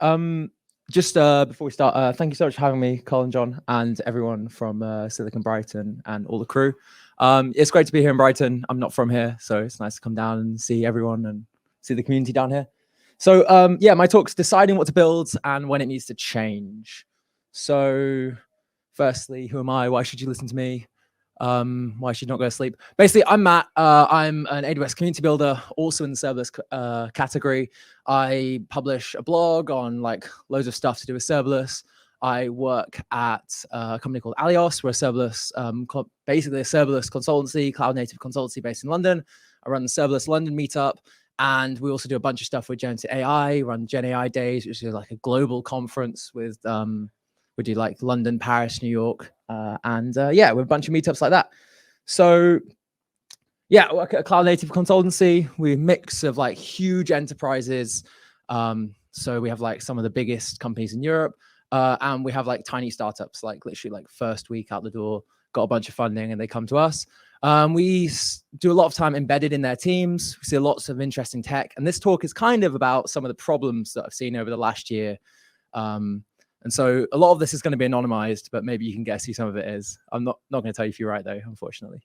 right. Just before we start, thank you so much for having me, Colin, John, and everyone from Silicon Brighton and all the crew. It's great to be here in Brighton. I'm not from here, so it's nice to come down and see everyone and see the community down here. So yeah, my talk's deciding what to build and when it needs to change. So firstly, who am I? Why should you listen to me? Why should you not go to sleep? Basically, I'm Matt. I'm an AWS community builder, also in the serverless category. I publish a blog on like loads of stuff to do with serverless. I work at a company called Aleios. We're a serverless, basically a serverless consultancy, cloud native consultancy based in London. I run the Serverless London meetup. And we also do a bunch of stuff with generative AI, run Gen AI Days, which is like a global conference with, we do like London, Paris, New York, and yeah, with a bunch of meetups like that. So yeah, I work at a cloud native consultancy. We're a mix of like huge enterprises. So we have like some of the biggest companies in Europe, and we have like tiny startups, like literally like first week out the door, got a bunch of funding and they come to us. We do a lot of time embedded in their teams. We see lots of interesting tech. And this talk is kind of about some of the problems that I've seen over the last year. And so a lot of this is going to be anonymized, but maybe you can guess who some of it is. I'm not going to tell you if you're right, though, unfortunately.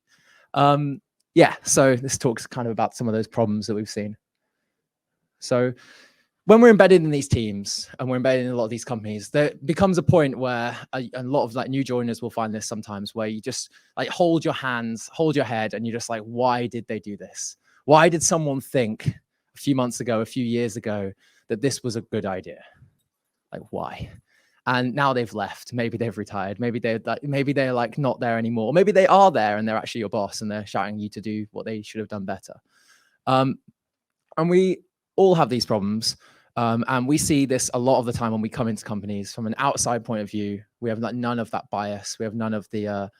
Yeah, so this talk's kind of about some of those problems that we've seen. So when we're embedded in these teams and we're embedded in a lot of these companies, there becomes a point where a lot of like new joiners will find this sometimes, where you just like hold your hands, hold your head, and you're just like, why did they do this? Why did someone think a few months ago, a few years ago, that this was a good idea? Like, why? And now they've left. Maybe they've retired. Maybe they're like not there anymore. Maybe they are there and they're actually your boss and they're shouting you to do what they should have done better. And we all have these problems. And we see this a lot of the time when we come into companies from an outside point of view. We have like none of that bias. we have none of the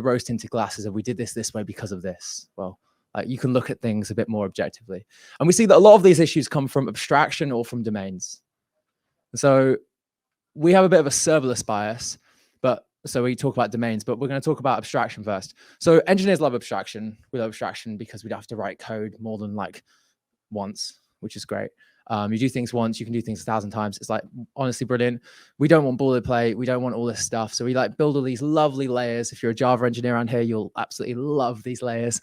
rose tinted glasses of we did this way because of this. Well, you can look at things a bit more objectively. And we see that a lot of these issues come from abstraction or from domains. So we have a bit of a serverless bias, so we talk about domains, but we're going to talk about abstraction first. So engineers love abstraction. We love abstraction because we don't have to write code more than like once, which is great. You do things once, you can do things 1,000 times. It's like honestly brilliant. We don't want boilerplate. We don't want all this stuff. So we like build all these lovely layers. If you're a Java engineer around here, you'll absolutely love these layers.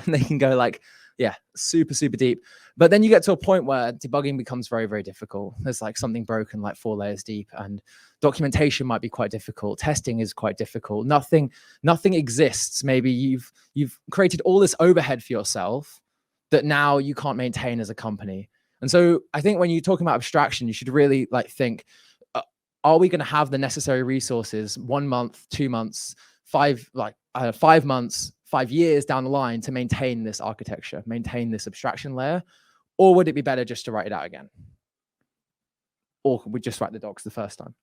They can go like, yeah, super, super deep. But then you get to a point where debugging becomes very, very difficult. There's like something broken like 4 layers deep, and documentation might be quite difficult. Testing is quite difficult. Nothing exists. Maybe you've created all this overhead for yourself that now you can't maintain as a company. And so I think when you're talking about abstraction, you should really like think, are we going to have the necessary resources 1 month, 2 months, 5 months, 5 years down the line to maintain this architecture, maintain this abstraction layer? Or would it be better just to write it out again? Or could we just write the docs the first time?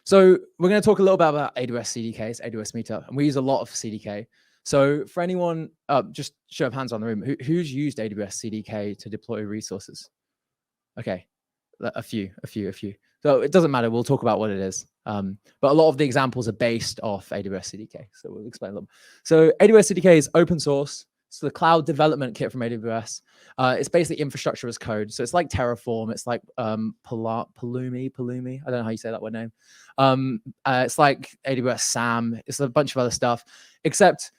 So we're going to talk a little bit about AWS CDKs, AWS Meetup, and we use a lot of CDK. So for anyone, just show of hands on the room, who's used AWS CDK to deploy resources? Okay, a few. So it doesn't matter, we'll talk about what it is. But a lot of the examples are based off AWS CDK, so we'll explain them. So AWS CDK is open source. It's the cloud development kit from AWS. It's basically infrastructure as code. So it's like Terraform. It's like Pulumi. I don't know how you say that word name. It's like AWS SAM. It's a bunch of other stuff, except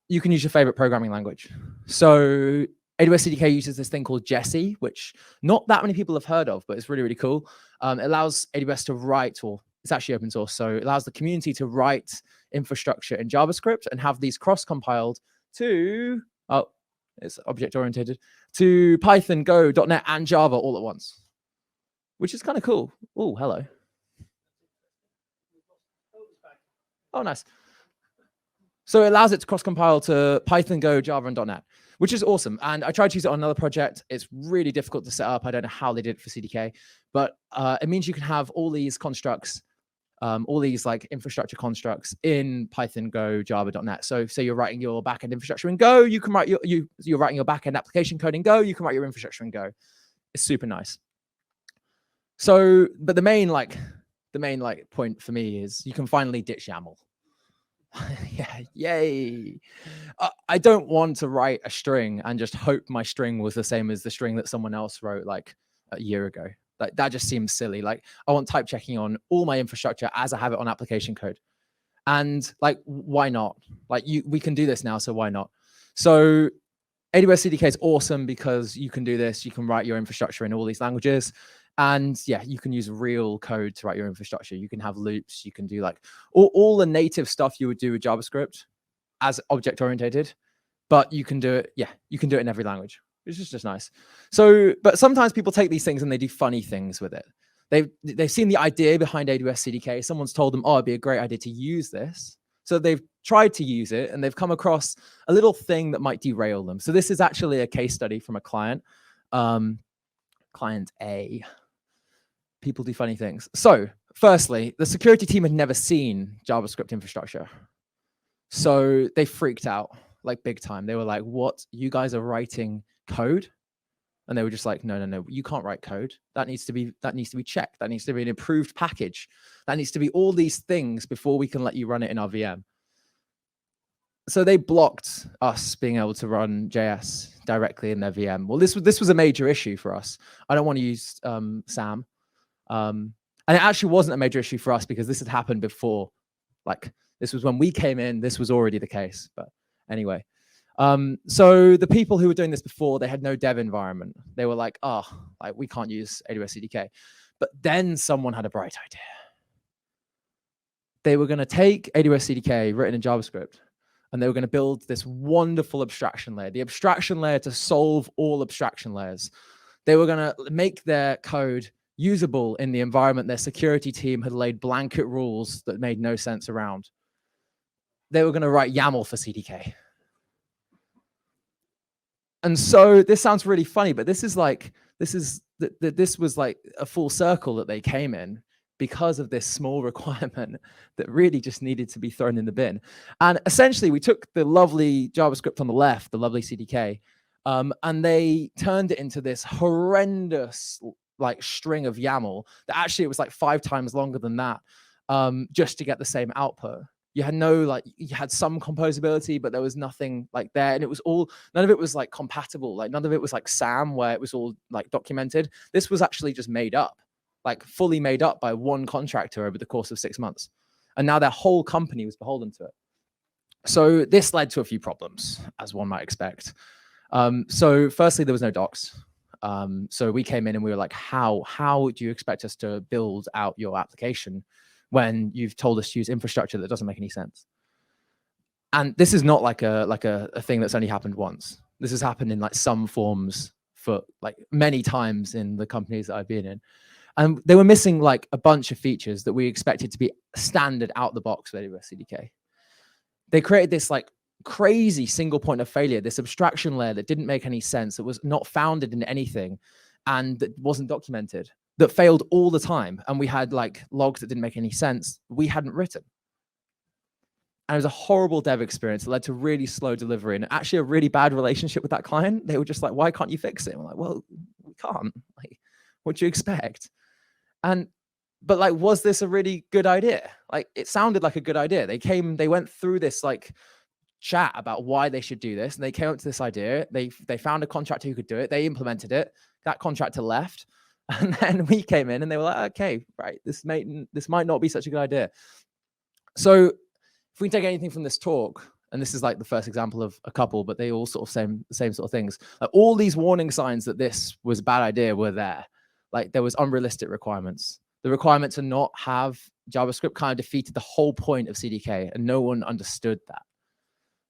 you can use your favorite programming language. So AWS CDK uses this thing called Jessie, which not that many people have heard of, but it's really, really cool. It allows AWS to write, or it's actually open source, so it allows the community to write infrastructure in JavaScript and have these cross-compiled to, it's object-oriented, to Python, Go, .NET, and Java all at once, which is kind of cool. Oh, hello. Oh, nice. So it allows it to cross-compile to Python, Go, Java, and .NET, which is awesome. And I tried to use it on another project. It's really difficult to set up. I don't know how they did it for CDK, but it means you can have all these constructs, all these like infrastructure constructs in Python, Go, Java, .NET. So say you're writing your backend infrastructure in Go, you can write you're writing your backend application code in Go, you can write your infrastructure in Go. It's super nice. So, but the main point for me is you can finally ditch YAML. Yeah, yay. I don't want to write a string and just hope my string was the same as the string that someone else wrote like a year ago. Like that just seems silly. Like I want type checking on all my infrastructure as I have it on application code. And like, why not? Like we can do this now, so why not? So AWS CDK is awesome because you can do this. You can write your infrastructure in all these languages. And yeah, you can use real code to write your infrastructure. You can have loops. You can do like all the native stuff you would do with JavaScript as object-oriented, but you can do it. Yeah, you can do it in every language, which is just nice. So, but sometimes people take these things and they do funny things with it. They've seen the idea behind AWS CDK. Someone's told them, oh, it'd be a great idea to use this. So they've tried to use it and they've come across a little thing that might derail them. So this is actually a case study from a client, client A. People do funny things. So firstly, the security team had never seen JavaScript infrastructure. So they freaked out like big time. They were like, what? You guys are writing code? And they were just like, no, you can't write code. That needs to be checked. That needs to be an approved package. That needs to be all these things before we can let you run it in our VM. So they blocked us being able to run JS directly in their VM. Well, this was a major issue for us. I don't want to use SAM. And it actually wasn't a major issue for us because this had happened before. Like this was when we came in, this was already the case. But anyway. So the people who were doing this before, they had no dev environment. They were like, oh, like we can't use AWS CDK. But then someone had a bright idea. They were going to take AWS CDK written in JavaScript, and they were going to build this wonderful abstraction layer, the abstraction layer to solve all abstraction layers. They were going to make their code usable in the environment their security team had laid blanket rules that made no sense around. They were going to write YAML for CDK. And so this sounds really funny, but this was like a full circle that they came in because of this small requirement that really just needed to be thrown in the bin. And essentially we took the lovely JavaScript on the left, the lovely CDK, and they turned it into this horrendous like string of YAML that actually it was like 5 times longer than that, just to get the same output. You had you had some composability, but there was nothing like there. And it was none of it was like compatible. Like none of it was like SAM where it was all like documented. This was actually just made up, like fully made up by one contractor over the course of 6 months. And now their whole company was beholden to it. So this led to a few problems, as one might expect. So firstly, there was no docs. So we came in and we were like, how do you expect us to build out your application when you've told us to use infrastructure that doesn't make any sense? And this is not like a thing that's only happened once. This has happened in like some forms for like many times in the companies that I've been in. And they were missing like a bunch of features that we expected to be standard out the box with AWS CDK. They created this like crazy single point of failure, this abstraction layer that didn't make any sense, that was not founded in anything, and that wasn't documented, that failed all the time. And we had like logs that didn't make any sense we hadn't written. And it was a horrible dev experience that led to really slow delivery and actually a really bad relationship with that client. They were just like, why can't you fix it? And we're like, well, we can't. Like, what do you expect? But like, was this a really good idea? Like, it sounded like a good idea. They went through this like chat about why they should do this. And they came up to this idea. They found a contractor who could do it. They implemented it. That contractor left. And then we came in and they were like, okay, right, this might not be such a good idea. So if we take anything from this talk, and this is like the first example of a couple, but they all sort of same sort of things. Like all these warning signs that this was a bad idea were there. Like there was unrealistic requirements. The requirement to not have JavaScript kind of defeated the whole point of CDK, and no one understood that.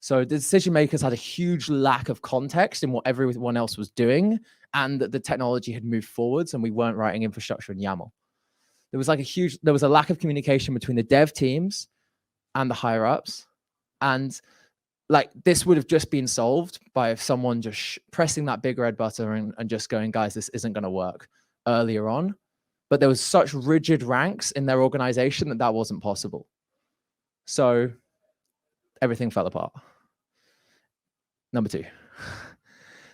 So the decision makers had a huge lack of context in what everyone else was doing, and that the technology had moved forwards and we weren't writing infrastructure in YAML. There was a lack of communication between the dev teams and the higher ups. And like this would have just been solved by someone just pressing that big red button and just going, guys, this isn't going to work earlier on. But there was such rigid ranks in their organization that wasn't possible. So everything fell apart. Number 2.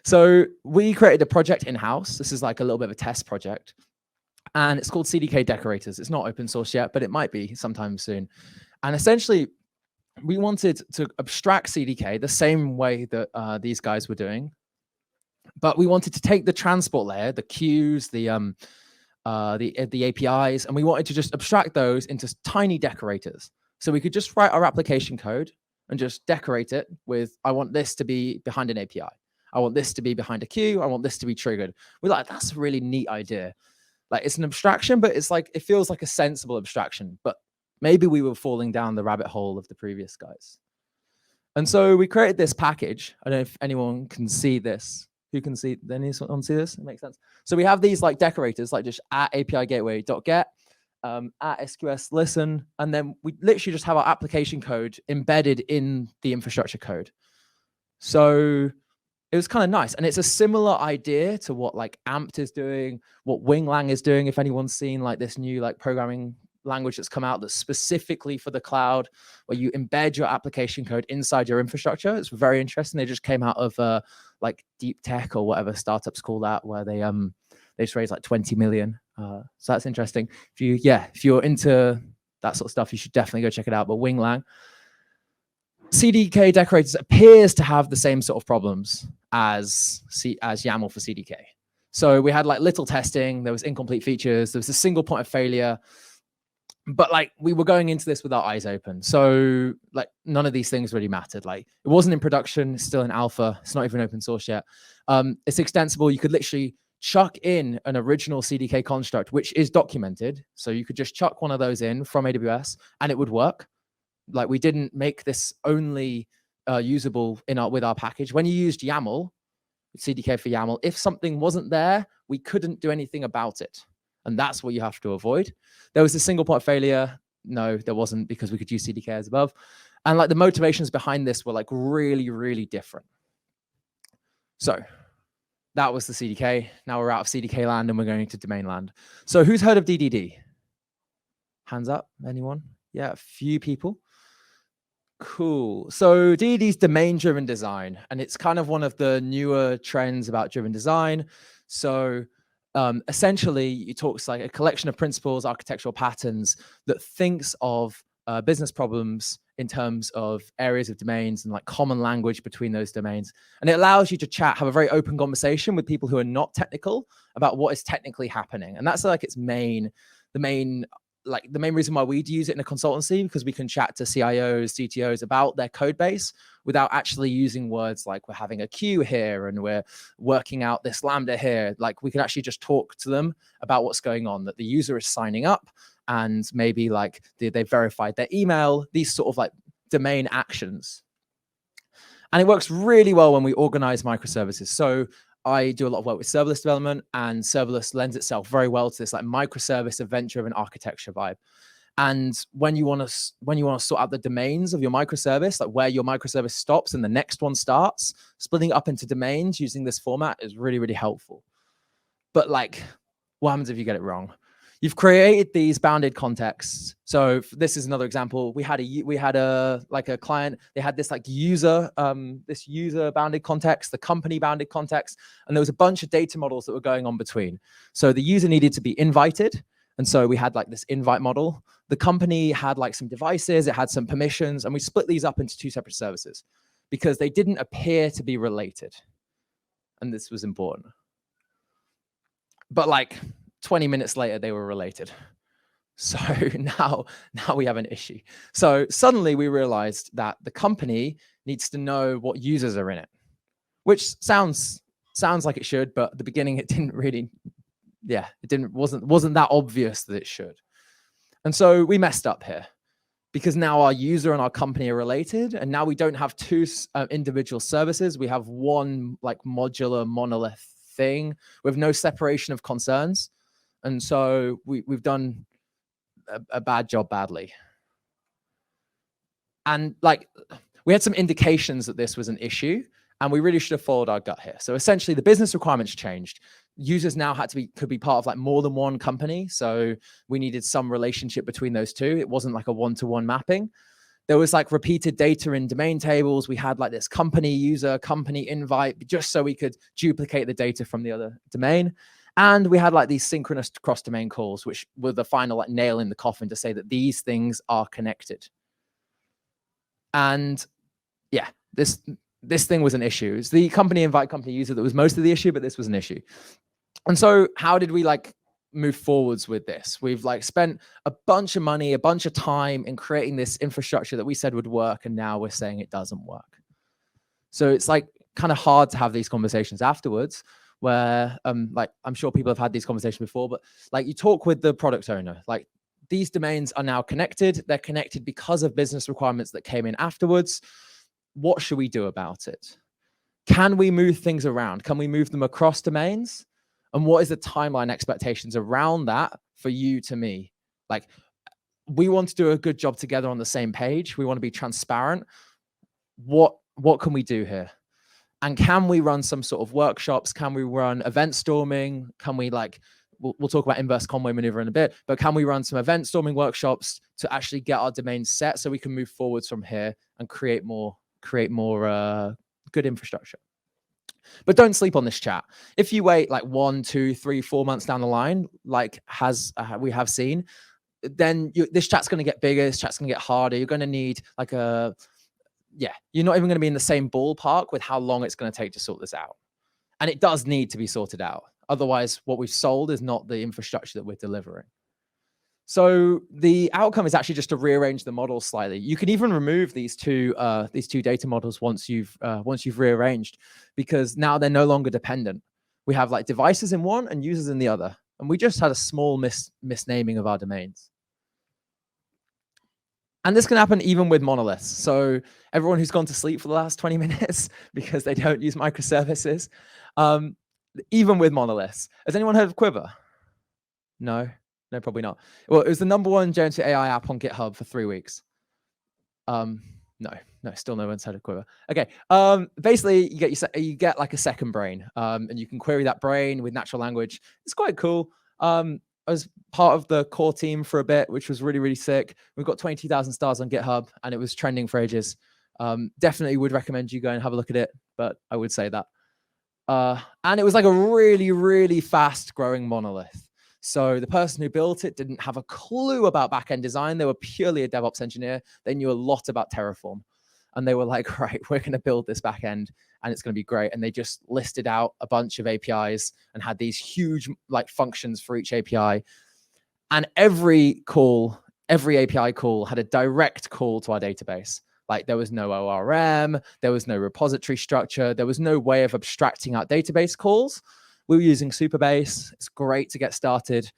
So we created a project in-house. This is like a little bit of a test project. And it's called CDK-Decorators. It's not open source yet, but it might be sometime soon. And essentially, we wanted to abstract CDK the same way that these guys were doing. But we wanted to take the transport layer, the queues, the the APIs, and we wanted to just abstract those into tiny decorators. So we could just write our application code and just decorate it with, I want this to be behind an API. I want this to be behind a queue. I want this to be triggered. We're like, that's a really neat idea. Like, it's an abstraction, but it's like, it feels like a sensible abstraction. But maybe we were falling down the rabbit hole of the previous guys. And so we created this package. I don't know if anyone can see this. Who can see? Anyone see this? It makes sense. So we have these like decorators, like just at API gateway.get, at SQS listen, and then we literally just have our application code embedded in the infrastructure code. So it was kind of nice. And it's a similar idea to what like Amped is doing, what Winglang is doing. If anyone's seen like this new like programming language that's come out that's specifically for the cloud, where you embed your application code inside your infrastructure. It's very interesting. They just came out of like deep tech or whatever startups call that, where they just raised like 20 million. So that's interesting. If you're into that sort of stuff, you should definitely go check it out. But Winglang, CDK-Decorators appears to have the same sort of problems as YAML for CDK. So we had like little testing, there was incomplete features, there was a single point of failure, but like we were going into this with our eyes open. So like none of these things really mattered. Like it wasn't in production, it's still in alpha, it's not even open source yet. It's extensible. You could literally chuck in an original CDK construct, which is documented. So you could just chuck one of those in from AWS and it would work. Like we didn't make this only usable with our package. When you used YAML, CDK for YAML, if something wasn't there, we couldn't do anything about it. And that's what you have to avoid. There was a single point failure. No, there wasn't, because we could use CDK as above. And like the motivations behind this were like really, really different. So that was the CDK. Now we're out of CDK land and we're going to domain land. So who's heard of DDD? Hands up, anyone? Yeah, a few people. Cool. So DDD is domain-driven design, and it's kind of one of the newer trends about driven design. So essentially, it talks like a collection of principles, architectural patterns that thinks of business problems in terms of areas of domains and like common language between those domains. And it allows you to chat, have a very open conversation with people who are not technical about what is technically happening. And that's like its the main reason why we use it in a consultancy, because we can chat to CIOs, CTOs about their code base without actually using words like we're having a queue here and we're working out this Lambda here. Like we can actually just talk to them about what's going on, that the user is signing up and maybe like they verified their email, these sort of like domain actions. And it works really well when we organize microservices. So I do a lot of work with serverless development, and serverless lends itself very well to this like microservice event-driven architecture vibe. And when you want to sort out the domains of your microservice, like where your microservice stops and the next one starts, splitting it up into domains using this format is really, really helpful. But like, what happens if you get it wrong? You've created these bounded contexts. So this is another example. We had a client. They had this like user bounded context, the company bounded context, and there was a bunch of data models that were going on between. So the user needed to be invited, and so we had like this invite model. The company had like some devices, it had some permissions, and we split these up into two separate services because they didn't appear to be related, and this was important. But like 20 minutes later, they were related. So now we have an issue. So suddenly we realized that the company needs to know what users are in it, which sounds like it should, but at the beginning it didn't really, wasn't that obvious that it should. And so we messed up here, because now our user and our company are related, and now we don't have two individual services. We have one like modular monolith thing with no separation of concerns. And so we've done a bad job badly. And like we had some indications that this was an issue, and we really should have followed our gut here. So essentially the business requirements changed. Users now could be part of like more than one company. So we needed some relationship between those two. It wasn't like a one-to-one mapping. There was like repeated data in domain tables. We had like this company user, company invite, just so we could duplicate the data from the other domain. And we had like these synchronous cross-domain calls, which were the final like nail in the coffin to say that these things are connected. And yeah, this thing was an issue. It's the company invite, company user that was most of the issue, but this was an issue. And so how did we like move forwards with this. We've like spent a bunch of money, a bunch of time in creating this infrastructure that we said would work, and now we're saying it doesn't work. So it's like kind of hard to have these conversations afterwards, where like I'm sure people have had these conversations before, but like you talk with the product owner, like these domains are now connected. They're connected because of business requirements that came in afterwards. What should we do about it? Can we move things around? Can we move them across domains? And what is the timeline expectations around that for you to me? Like, we want to do a good job together on the same page. We want to be transparent. What can we do here? And can we run some sort of workshops? Can we run event storming? Can we like, we'll talk about inverse Conway maneuver in a bit, but can we run some event storming workshops to actually get our domains set so we can move forwards from here and create more good infrastructure? But don't sleep on this chat. If you wait like 1, 2, 3, 4 months down the line, like we have seen, then this chat's going to get bigger. This chat's going to get harder. You're going to need like you're not even going to be in the same ballpark with how long it's going to take to sort this out. And it does need to be sorted out. Otherwise, what we've sold is not the infrastructure that we're delivering. So the outcome is actually just to rearrange the models slightly. You can even remove these two data models once you've rearranged, because now they're no longer dependent. We have like devices in one and users in the other, and we just had a small misnaming of our domains. And this can happen even with monoliths. So everyone who's gone to sleep for the last 20 minutes because they don't use microservices, even with monoliths. Has anyone heard of Quiver? No, probably not. Well, it was the #1 generative AI app on GitHub for 3 weeks. No, still no one's heard of Quiver. Okay, basically you get like a second brain, and you can query that brain with natural language. It's quite cool. I was part of the core team for a bit, which was really, really sick. We've got 22,000 stars on GitHub, and it was trending for ages. Definitely would recommend you go and have a look at it, but I would say that. And it was like a really, really fast growing monolith. So the person who built it didn't have a clue about backend design. They were purely a DevOps engineer. They knew a lot about Terraform. And they were like, right, we're going to build this backend and it's going to be great. And they just listed out a bunch of APIs and had these huge like functions for each API. And every API call had a direct call to our database. Like there was no ORM, there was no repository structure, there was no way of abstracting out database calls. We were using Supabase. It's great to get started.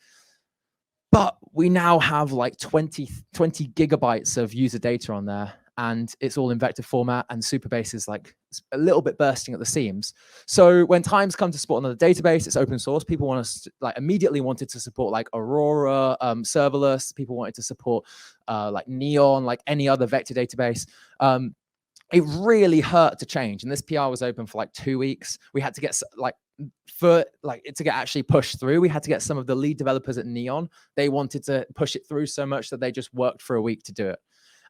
But we now have like 20 gigabytes of user data on there, and it's all in vector format, and Supabase is like a little bit bursting at the seams. So when times come to support another database, it's open source. People want to immediately wanted to support like Aurora, serverless. People wanted to support like Neon, like any other vector database. It really hurt to change. And this PR was open for like 2 weeks. We had to get to get actually pushed through. We had to get some of the lead developers at Neon. They wanted to push it through so much that they just worked for a week to do it.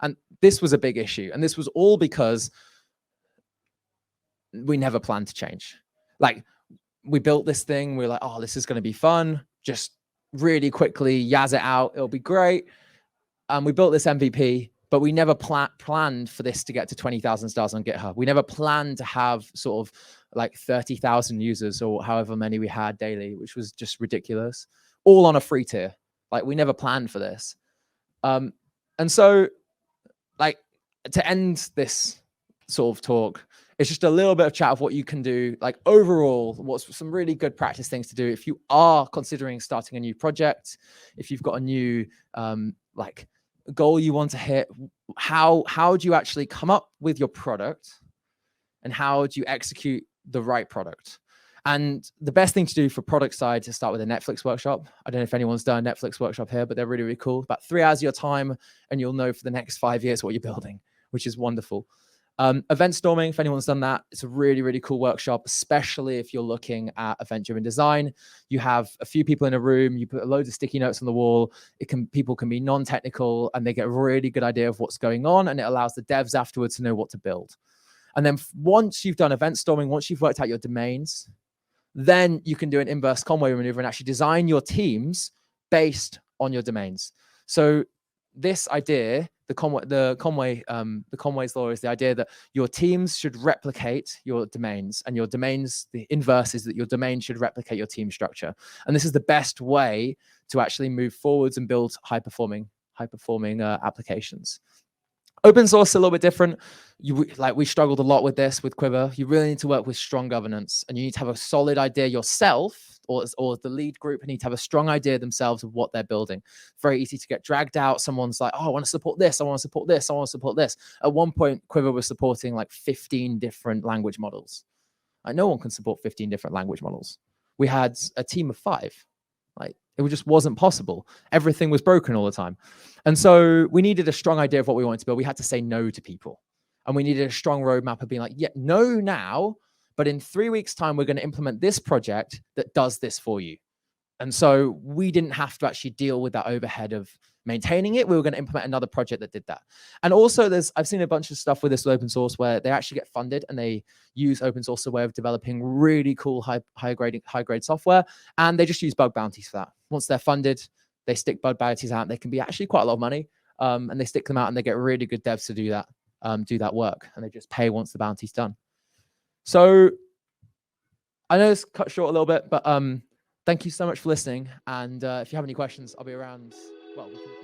And this was a big issue. And this was all because we never planned to change. Like we built this thing. We were like, oh, this is going to be fun. Just really quickly yaz it out. It'll be great. And we built this MVP. But we never planned for this to get to 20,000 stars on GitHub. We never planned to have sort of like 30,000 users or however many we had daily, which was just ridiculous, all on a free tier. Like we never planned for this. And so like to end this sort of talk, it's just a little bit of chat of what you can do. Like overall, what's some really good practice things to do if you are considering starting a new project, if you've got a new goal you want to hit. How do you actually come up with your product, and how do you execute the right product? And the best thing to do for product side to start with a Netflix workshop. I don't know if anyone's done a Netflix workshop here, but they're really, really cool. About 3 hours of your time, and you'll know for the next 5 years what you're building, which is wonderful. Event storming, if anyone's done that, it's a really, really cool workshop, especially if you're looking at event-driven design. You have a few people in a room, you put loads of sticky notes on the wall. People can be non-technical, and they get a really good idea of what's going on, and it allows the devs afterwards to know what to build. And then once you've done event storming, once you've worked out your domains, then you can do an inverse Conway maneuver and actually design your teams based on your domains. So this idea, Conway's law is the idea that your teams should replicate your domains, and your domains, the inverse is that your domain should replicate your team structure. And this is the best way to actually move forwards and build high performing applications. Open source a little bit different. We struggled a lot with this with Quiver. You really need to work with strong governance, and you need to have a solid idea yourself, or the lead group need to have a strong idea themselves of what they're building. Very easy to get dragged out. Someone's like, oh, I want to support this, I want to support this, I want to support this. At one point, Quiver was supporting like 15 different language models. Like, no one can support 15 different language models. We had a team of 5. Like, it just wasn't possible. Everything was broken all the time. And so we needed a strong idea of what we wanted to build. We had to say no to people. And we needed a strong roadmap of being like, yeah, no now, but in 3 weeks' time, we're going to implement this project that does this for you. And so we didn't have to actually deal with that overhead of maintaining it. We were going to implement another project that did that. And also I've seen a bunch of stuff with this open source where they actually get funded and they use open source as a way of developing really cool high grade software. And they just use bug bounties for that. Once they're funded, they stick bug bounties out. They can be actually quite a lot of money. And they stick them out and they get really good devs to do that work. And they just pay once the bounty's done. So I know it's cut short a little bit, but thank you so much for listening. And if you have any questions, I'll be around. Well, we can